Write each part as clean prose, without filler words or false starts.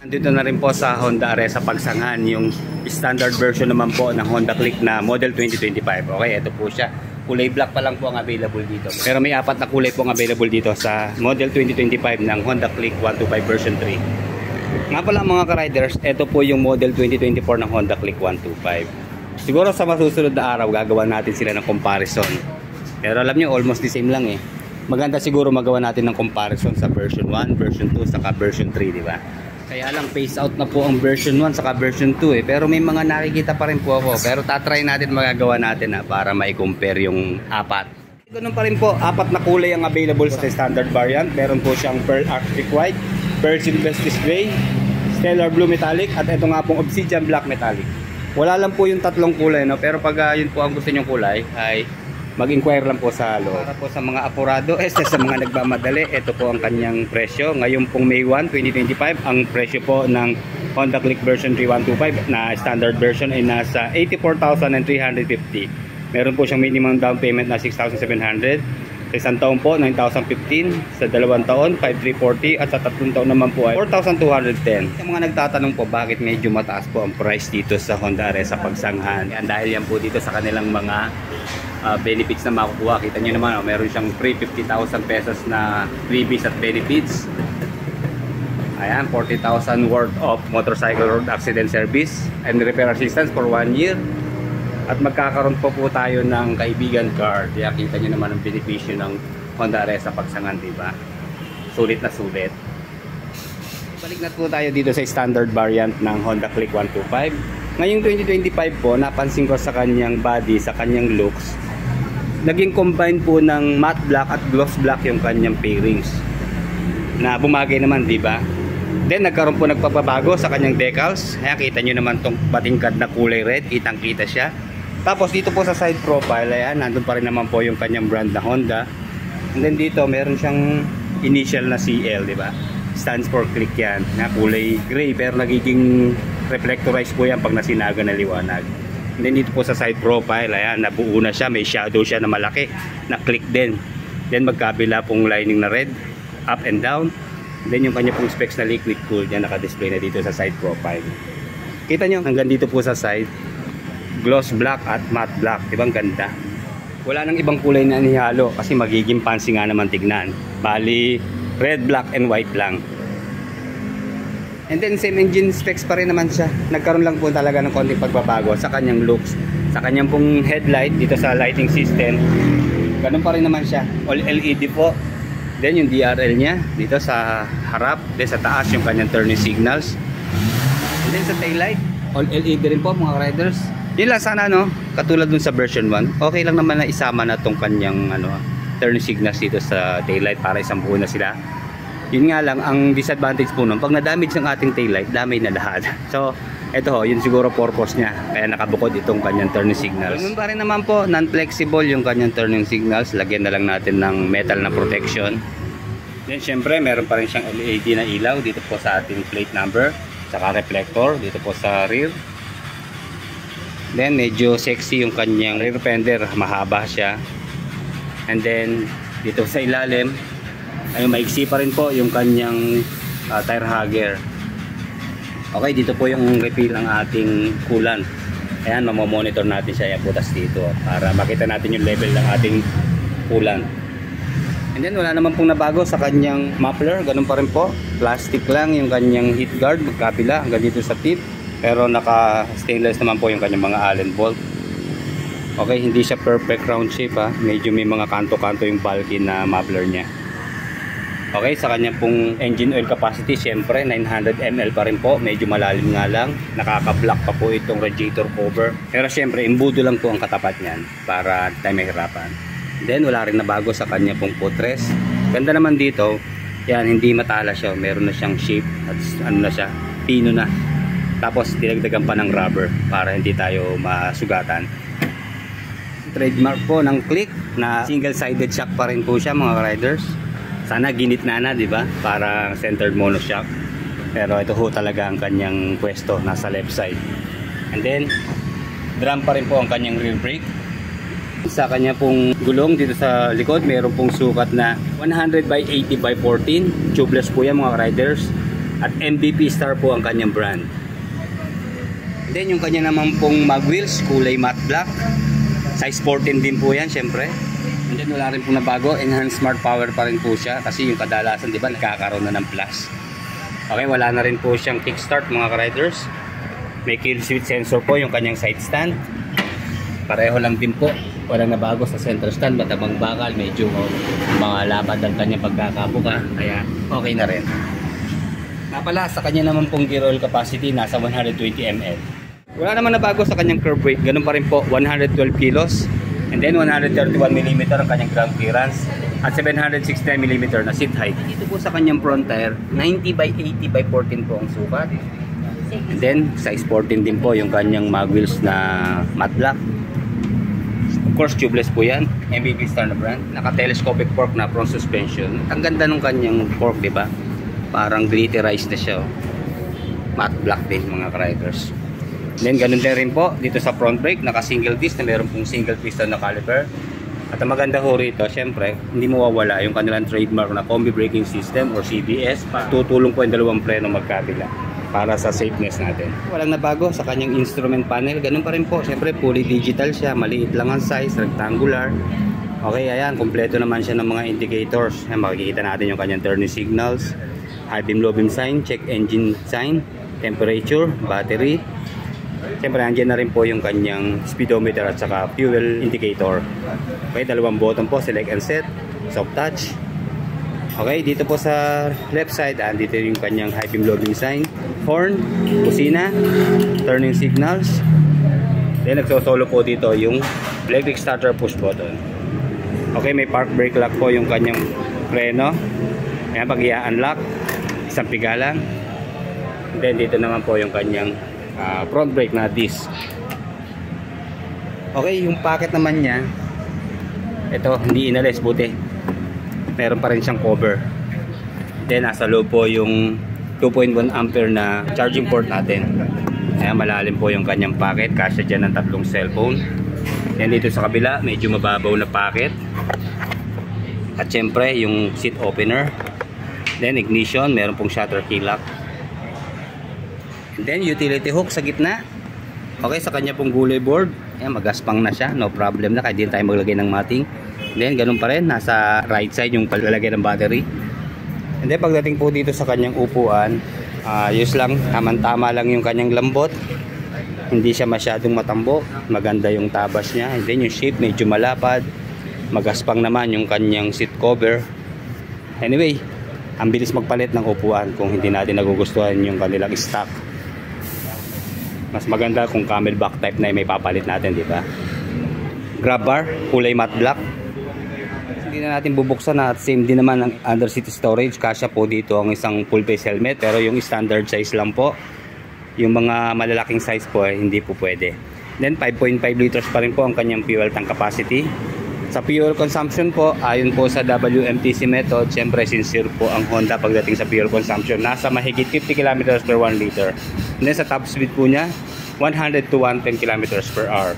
Dito na rin po sa Honda Areza Pagsangan yung standard version naman po ng Honda Click na model 2025. Okay, ito po siya. Kulay black pa lang po ang available dito. Pero may apat na kulay po ang available dito sa model 2025 ng Honda Click 125 version 3. Nga pala mga ka-riders, ito po yung model 2024 ng Honda Click 125. Siguro sa masusunod na araw gagawa natin sila ng comparison. Pero alam nyo, almost the same lang eh. Maganda siguro magawa natin ng comparison sa version 1, version 2, saka version 3, di ba? Kaya lang phase out na po ang version 1 saka version 2 eh. Pero may mga nakikita pa rin po ako. Pero tatry natin magagawa natin para mai-compare yung apat. Ganun pa rin po, apat na kulay ang available sa standard variant. Meron po siyang Pearl Arctic White, Pearl Sylvester Gray, Stellar Blue Metallic, at ito nga pong Obsidian Black Metallic. Wala lang po yung tatlong kulay, no? Pero pag yun po ang gusto nyong kulay ay mag-inquire lang po sa loob. Para po sa mga apurado, sa mga nagmamadali, ito po ang kanyang presyo. Ngayon pong May 1, 2025, ang presyo po ng Honda Click version 3125 na standard version ay nasa 84,350. Meron po siyang minimum down payment na 6,700. Sa isang taon po, 9,015. Sa dalawang taon, 5,340. At sa tatlong taon naman po ay 4,210. Sa mga nagtatanong po bakit medyo mataas po ang price dito sa Honda Areza Pagsangan. Yan, dahil yan po dito sa kanilang mga benefits na makukuha. Kita nyo naman, meron siyang free 50,000 pesos na freebies at benefits. Ayan, 40,000 worth of motorcycle road accident service and repair assistance for 1 year. At magkakaroon po tayo ng kaibigan card. Kaya kita nyo naman ang benepisyo ng Honda Areza Pagsangan, diba? Sulit na sulit. Balik na po tayo dito sa standard variant ng Honda Click 125. Ngayong 2025 po, napansin ko sa kanyang body, sa kanyang looks, naging combine po ng matte black at gloss black yung kanyang pairings. Na bumagay naman, diba? Then nagkaroon po nagpapabago sa kanyang decals. Kaya kita nyo naman tong batingkad na kulay red, kitang kita siya. Tapos dito po sa side profile, ayan, nandun pa rin naman po yung kanyang brand na Honda. And then dito meron siyang initial na CL, diba? Stands for Click yan, na kulay gray pero nagiging reflectorized po yan pag nasinaga na liwanag. And then dito po sa side profile, ayan, nabuo na siya, may shadow siya na malaki, na Click din. Then magkabila pong lining na red, up and down. And then yung kanya pong specs na liquid cool, yan naka-display na dito sa side profile. Kita nyo, hanggang dito po sa side, gloss black at matte black, ibang ganda. Wala nang ibang kulay na nihalo kasi magiging fancy nga naman tignan. Bali, red, black, and white lang. And then same engine specs pa rin naman siya. Nagkaroon lang po talaga ng konting pagbabago sa kanyang looks. Sa kanyang pong headlight dito sa lighting system, ganun pa rin naman siya. All LED po. Then yung DRL niya dito sa harap. Then sa taas yung kanyang turning signals. And then sa taillight, all LED rin po mga riders. Yun lang sana, no, katulad dun sa version 1, okay lang naman na isama na tong kanyang turn signals dito sa taillight para isang buo na sila. Yun nga lang, ang disadvantage po nun, pag na-damage ng ating taillight, damage na lahat. So, eto ho, yun siguro purpose niya, kaya nakabukod itong kanyang turning signals. Ganun pa rin naman po, non-flexible yung kanyang turning signals, lagyan na lang natin ng metal na protection. Then syempre, meron pa rin siyang LED na ilaw dito po sa ating plate number, saka reflector dito po sa rear. Then medyo sexy yung kanyang rear fender, mahaba siya. And then dito sa ilalim ay maiksi pa rin po yung kanyang tire hugger. Okay, dito po yung refill ng ating coolant. Ayan, mamomonitor natin siya, butas dito para makita natin yung level ng ating coolant. And then wala naman pong nabago sa kanyang muffler, ganun pa rin po. Plastic lang yung kanyang heat guard, magkapila hanggang dito sa tip. Pero naka stainless naman po yung kanyang mga Allen bolt. Okay, hindi siya perfect round shape ha. Medyo may mga kanto-kanto yung bulky na muffler niya. Okay, sa kanyang pong engine oil capacity, syempre 900 ml pa rin po. Medyo malalim nga lang. Nakaka-block pa po itong radiator cover. Pero syempre, imbudo lang po ang katapat niyan para tayo mahirapan. Then wala rin na bago sa kanya pong footrest. Ganda naman dito. Yan, hindi matala siya. Meron na siyang shape at ano na siya, pino na. Tapos dinagdagan pa ng rubber para hindi tayo masugatan. Trademark po ng Click na single-sided shock pa rin po siya mga riders. Sana ginitna na, di ba? Para centered monoshock. Pero ito ho talaga ang kanyang pwesto, nasa left side. And then drum pa rin po ang kanyang rear brake. Sa kanya pong gulong dito sa likod, mayroon pong sukat na 100 by 80 by 14. Tubeless po yan mga riders. At MVP Star po ang kanyang brand. Then yung kanya naman pong mag wheels, kulay matte black. Size 14 din po yan syempre. And then wala rin po na bago, enhanced smart power pa rin po siya. Kasi yung kadalasan, di ba, nagkakaroon na ng plus. Okay, wala na rin po siyang kickstart mga ka-riders. May kill switch sensor po yung kanyang side stand. Pareho lang din po. Walang nabago sa center stand, matabang bakal, medyo mga lapad ang kanyang pagkakabuka, kaya okay na rin. Napala, sa kanya naman pong gear oil capacity, nasa 120 ml. Wala naman nabago sa kanyang curb weight, ganun pa rin po, 112 kilos. And then 131 mm ang kanyang ground clearance at 769 mm na seat height. Dito po sa kanyang front tire, 90 by 80 by 14 po ang sukat. And then size 14 din po yung kanyang mag wheels na matte black. Of course, tubeless po yan. MVP Star na brand. Naka-telescopic fork na front suspension. Ang ganda nung kanyang fork, di ba? Parang glitterized na siya. Matte black din mga riders. Then, ganun din rin po dito sa front brake. Naka-single disc na meron pong single piston na caliper. At ang maganda ho rito, syempre, hindi mawawala yung kanilang trademark na combi braking system or CBS. Tutulong po yung dalawang preno magkabila para sa safeness natin. Walang nabago sa kanyang instrument panel, ganun pa rin po. Siyempre, fully digital siya, maliit lang ang size, rectangular. Okay, ayan, kompleto naman siya ng mga indicators. Ayan, makikita natin yung kanyang turning signals, high beam, low beam sign, check engine sign, temperature, battery. Siyempre, andyan na rin po yung kanyang speedometer at saka fuel indicator. Okay, dalawang button po, select and set, soft touch. Okay, dito po sa left side, dito yung kanyang high beam, low beam sign, horn, kusina, turning signals. Then nagsosolo po dito yung electric starter push button. Okay, may park brake lock po yung kanyang preno. Ayan, pag i-unlock, isang piga lang. Then dito naman po yung kanyang front brake na disc. Okay, yung packet naman niya, ito, hindi inalis, buti. Meron pa rin siyang cover. Then nasa loob po yung 2.1 ampere na charging port natin. Ayan, malalim po yung kanyang packet. Kasya dyan ng 3 cellphone. Then dito sa kabila, medyo mababaw na packet. At syempre, yung seat opener. Then ignition, meron pong shutter key lock. And then utility hook sa gitna. Okay, sa kanya pong gulay board. Ayan, magaspang na siya. No problem na, kahit di tayo maglagay ng mating. Then ganun pa rin, nasa right side yung palalagay ng battery. And then pagdating po dito sa kanyang upuan, ayos lang, tama-tama lang yung kanyang lambot. Hindi siya masyadong matambo, maganda yung tabas niya. And then yung shape medyo malapad, magaspang naman yung kanyang seat cover. Anyway, ang bilis magpalit ng upuan kung hindi natin nagugustuhan yung kanilang stock. Mas maganda kung camelback type na may papalit natin, di ba? Grab bar, kulay matte black. Hindi na natin bubuksan at same din naman ang under seat storage. Kasya po dito ang isang full face helmet, pero yung standard size lang po. Yung mga malalaking size po hindi po pwede. Then 5.5 liters pa rin po ang kanyang fuel tank capacity. Sa fuel consumption po, ayon po sa WMTC method, syempre sincere po ang Honda pagdating sa fuel consumption. Nasa mahigit 50 km per 1 liter. And then sa top speed po niya, 100 to 110 km per hour.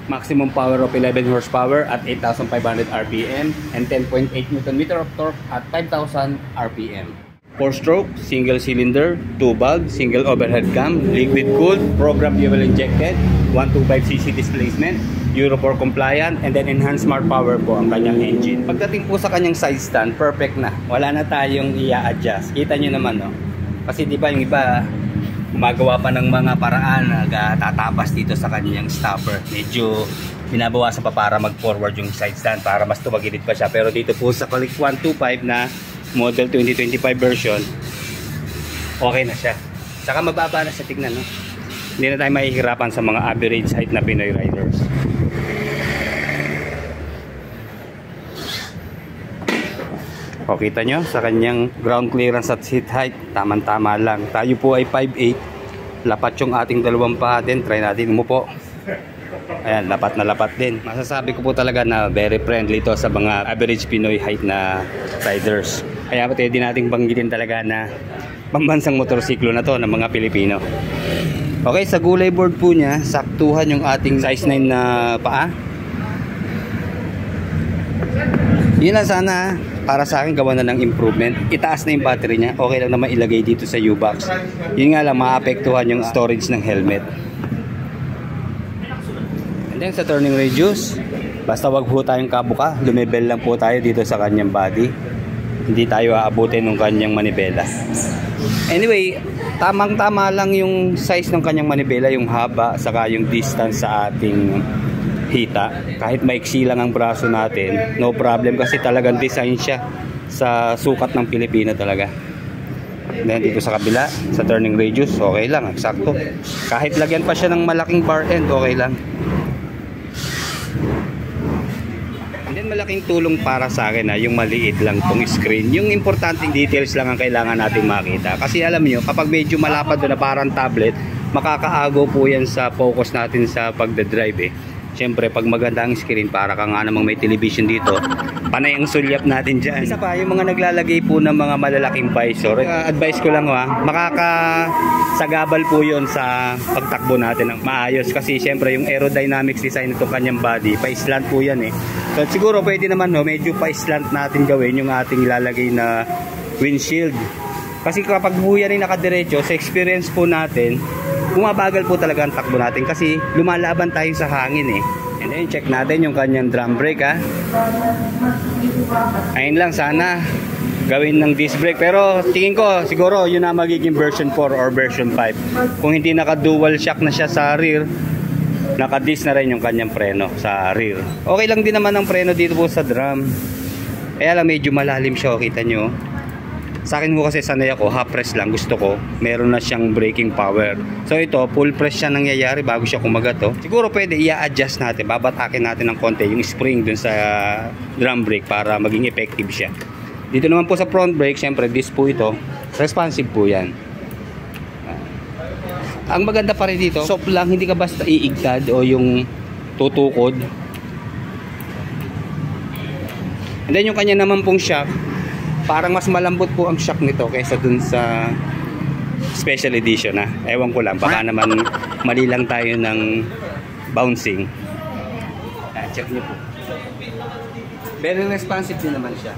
Maximum power of 11 horsepower at 8,500 RPM and 10.8 Nm of torque at 5,000 RPM. 4-stroke, single cylinder, 2-valve, single overhead cam, liquid cooled, program fuel injected, 125cc displacement, Euro 4 compliant, and then enhanced smart power po ang kanyang engine. Pagdating po sa kanyang side stand, perfect na. Wala na tayong i-adjust. Kita nyo naman, no? Kasi di ba yung iba, gumagawa pa ng mga paraan, tatapas dito sa kanyang stopper. Medyo binabawasan pa para mag-forward yung side stand para mas tumagilid pa siya. Pero dito po sa Click 125 na model 2025 version, okay na siya. Saka mababa na siya, tignan, no? Hindi na tayo mahihirapan sa mga average height na Pinoy riders. O, kita nyo sa kanyang ground clearance at seat height, tamang-tama lang. Tayo po ay 5'8", lapat yung ating dalawang paa din. Try natin umupo. Ayan, lapat na lapat din. Masasabi ko po talaga na very friendly to sa mga average Pinoy height na riders. Kaya pwede nating banggitin talaga na pambansang motorsiklo na to ng mga Pilipino. Okay, sa gulay board po niya, saktuhan yung ating size 9 na paa. Yun lang sana. para sa akin gawa na ng improvement. Itaas na yung battery niya. Okay lang naman ilagay dito sa U-box. Yun nga lang, maapektuhan yung storage ng helmet. And then sa turning radius, basta wag po tayong kabuka. Lumibel lang po tayo dito sa kanyang body. Hindi tayo aabutin ng kanyang manibela. Anyway, tamang-tama lang yung size ng kanyang manibela, yung haba, saka yung distance sa ating hita. Kahit maiksi lang ang braso natin, no problem kasi talagang design siya sa sukat ng Pilipino talaga. Then dito sa kabila, sa turning radius, okay lang, eksakto. Kahit lagyan pa siya ng malaking bar end, okay lang. And then malaking tulong para sa akin yung maliit lang tong screen. Yung importanteng details lang ang kailangan natin makita. Kasi alam niyo, kapag medyo malapad na parang tablet, makakaagaw po yan sa focus natin sa pagdadrive eh. Siyempre, pag maganda ang screen, para ka nga namang may television dito, panay ang sulyap natin dyan. Isa pa, yung mga naglalagay po ng mga malalaking visor, advice ko lang makakasagabal po yon sa pagtakbo natin ng maayos. Kasi siyempre, yung aerodynamics design nitong kanyang body, pa-slant po yan eh. So siguro pwede naman medyo pa-slant natin gawin yung ating ilalagay na windshield. Kasi kapag po yan ay nakadiretso, sa experience po natin, bumabagal po talaga ang takbo natin kasi lumalaban tayo sa hangin eh. And then check natin yung kanyang drum brake ha. Ayun lang, sana gawin ng disc brake, pero tingin ko siguro yun na magiging version 4 or version 5. Kung hindi naka dual shock na siya sa rear, naka-disc na rin yung kanyang preno sa rear. Okay lang din naman ang preno dito po sa drum. Kaya lang medyo malalim siya, kita nyo. Sa akin mo kasi sanay ako, half press lang gusto ko. Meron na siyang braking power. So ito, full press siya nangyayari bago siya kumagat. Siguro pwede i-adjust natin, babatakin natin ng konti yung spring dun sa drum brake para maging effective siya. Dito naman po sa front brake, syempre disc po ito. Responsive po yan. Ang maganda pa rin dito, soft lang, hindi ka basta iigtad o yung tutukod. And then yung kanya naman pong shock, parang mas malambot po ang shock nito kaysa dun sa special edition ha. Ewan ko lang, baka naman mali lang tayo ng bouncing. Check nyo po. Very responsive din naman siya.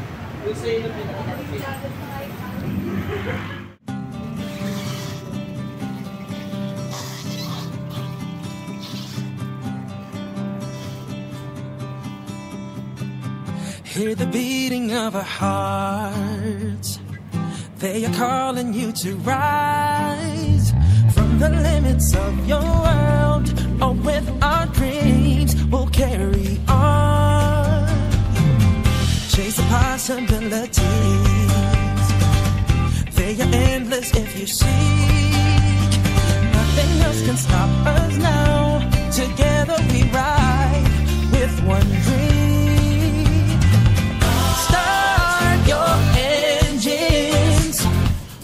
Hear the beating of our hearts. They are calling you to rise from the limits of your world. Oh, with our dreams, we'll carry on. Chase the possibilities. They are endless if you seek. Nothing else can stop us now. Together we ride with one dream. Your engines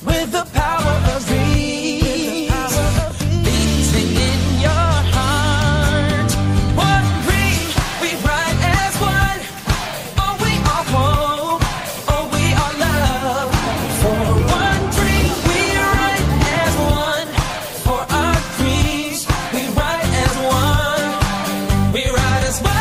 with the power of dreams beating in your heart. One dream, we ride as one. Oh, we are hope. Oh, we are love. For one dream, we ride as one. For our dreams, we ride as one. We ride as one.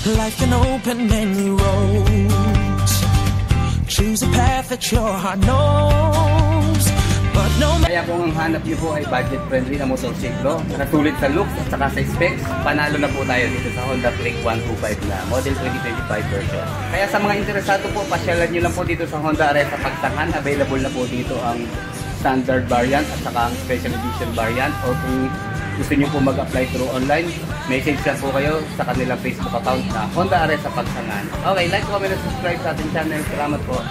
Life can open many roads. Choose a path that your heart knows. But no matter. Kaya kung ang hanap niyo po ay budget-friendly na motorsiklo, nasulit sa looks at saka sa specs, panalo na po tayo dito sa Honda Click 125 na model 2025 version. Kaya sa mga interesado po, pasyalan nyo lang po dito sa Honda Areza Pagsangan. Available na po dito ang standard variant at saka ang special edition variant. Or kung gusto nyo po mag-apply through online, message lang po kayo sa kanilang Facebook account na Honda Areza Pagsangan. Okay, like, comment, and subscribe sa ating channel. Salamat po.